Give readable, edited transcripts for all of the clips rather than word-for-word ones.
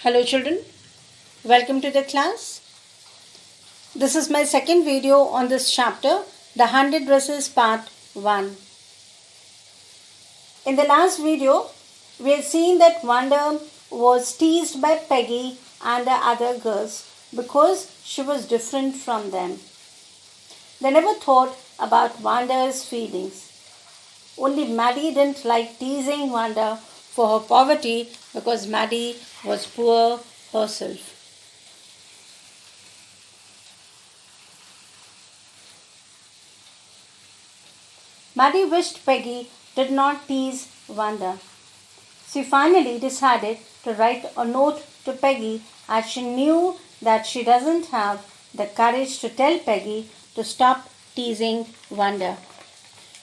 Hello children, welcome to the class. This is my second video on this chapter, The 100 Dresses Part 1. In the last video, we had seen that Wanda was teased by Peggy and the other girls because she was different from them. They never thought about Wanda's feelings. Only Maddie didn't like teasing Wanda for her poverty because Maddie was poor herself. Maddie wished Peggy did not tease Wanda. She finally decided to write a note to Peggy as she knew that she doesn't have the courage to tell Peggy to stop teasing Wanda.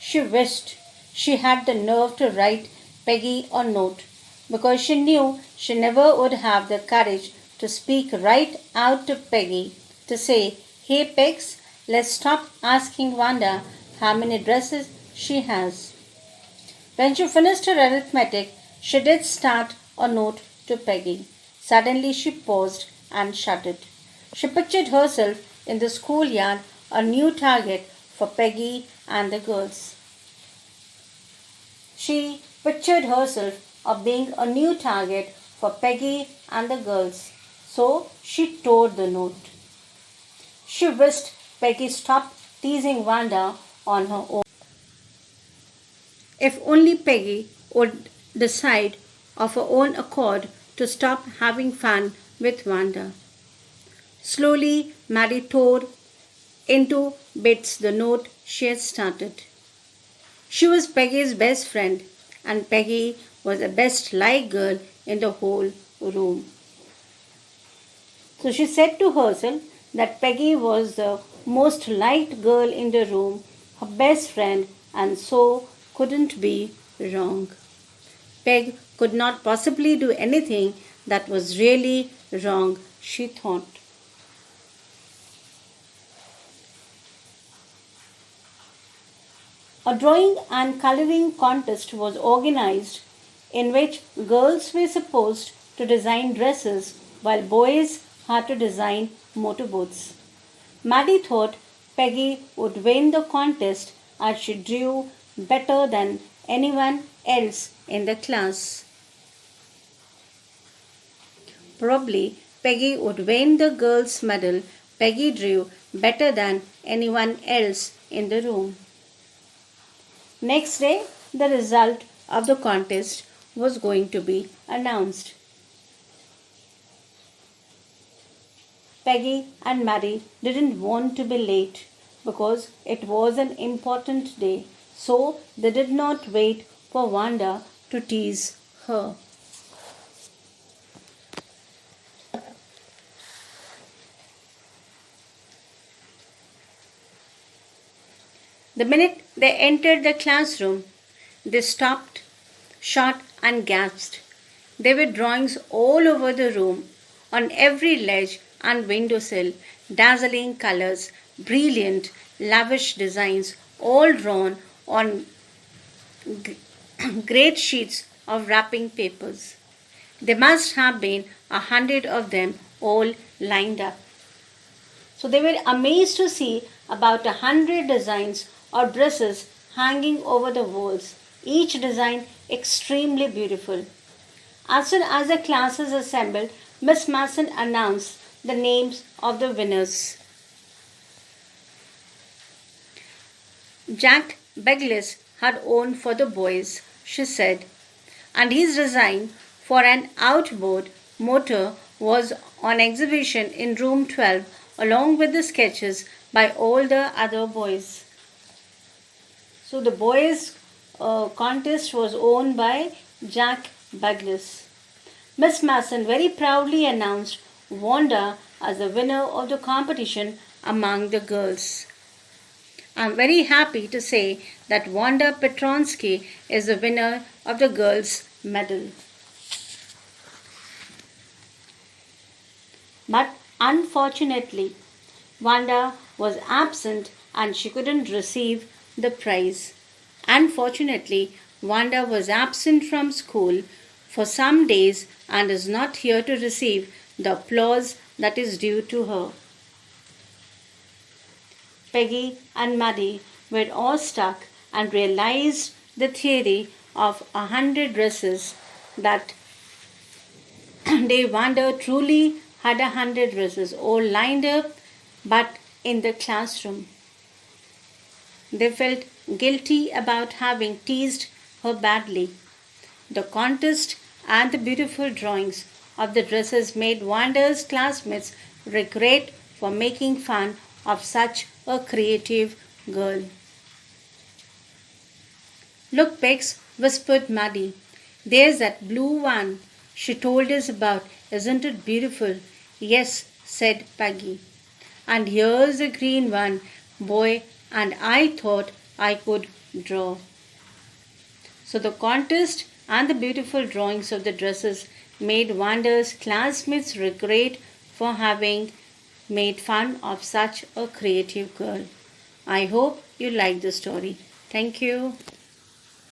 She wished she had the nerve to write Peggy a note because she knew she never would have the courage to speak right out to Peggy to say, "Hey Pegs, let's stop asking Wanda how many dresses she has." When she finished her arithmetic, she did start a note to Peggy. Suddenly she paused and shuddered. She pictured herself in the schoolyard, a new target for Peggy and the girls. She pictured herself of being a new target for Peggy and the girls, so she tore the note. She wished Peggy stopped teasing Wanda on her own. If only Peggy would decide of her own accord to stop having fun with Wanda. Slowly, Maddie tore into bits the note she had started. She was Peggy's best friend, and Peggy was the best liked girl in the whole room. So she said to herself that Peggy was the most liked girl in the room, her best friend, and so couldn't be wrong. Peg could not possibly do anything that was really wrong, she thought. A drawing and coloring contest was organized in which girls were supposed to design dresses while boys had to design motorboats. Maddie thought Peggy would win the contest as she drew better than anyone else in the class. Probably Peggy would win the girls' medal. Peggy drew better than anyone else in the room. Next day, the result of the contest was going to be announced. Peggy and Maddie didn't want to be late because it was an important day, so they did not wait for Wanda to tease her. The minute they entered the classroom, they stopped, short, and gasped. There were drawings all over the room, on every ledge and windowsill, dazzling colors, brilliant, lavish designs, all drawn on great sheets of wrapping papers. There must have been 100 of them all lined up. So they were amazed to see about 100 designs or dresses hanging over the walls, each design extremely beautiful. As soon as the classes assembled, Miss Masson announced the names of the winners. Jack Beglis had won for the boys, she said, and his design for an outboard motor was on exhibition in room 12 along with the sketches by all the other boys. So the boys' contest was won by Jack Beglis. Miss Masson very proudly announced Wanda as the winner of the competition among the girls. I am very happy to say that Wanda Petronsky is the winner of the girls' medal. But unfortunately, Wanda was absent and she couldn't receive the prize. Unfortunately, Wanda was absent from school for some days and is not here to receive the applause that is due to her. Peggy and Maddie were awestruck and realized the theory of 100 dresses, that they wonder truly had 100 dresses all lined up but in the classroom. They felt guilty about having teased her badly. The contest and the beautiful drawings of the dresses made Wanda's classmates regret for making fun of such a creative girl. "Look, Pegs," whispered Maddie. "There's that blue one she told us about. Isn't it beautiful?" "Yes," said Peggy. "And here's a green one, boy, and I thought I could draw." So the contest and the beautiful drawings of the dresses made Wanda's classmates regret for having made fun of such a creative girl. I hope you like the story. Thank you.